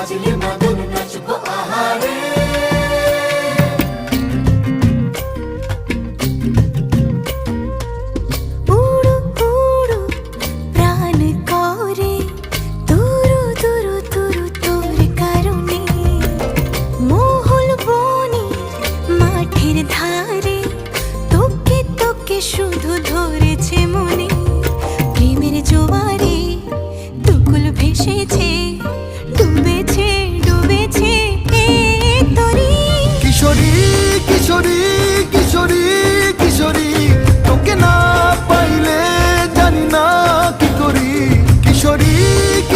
বাজলে মাদল নাচবো আহারে। উড়ু উড়ু প্রাণ করে তুরু তুরু তুরু তোর কারণে, মহল বনে মাঠের ধারে তোকে তোকে শুধু ধরেছে মনে। প্রেমের জোয়ারে দুকুল ভেসেছে ডুবে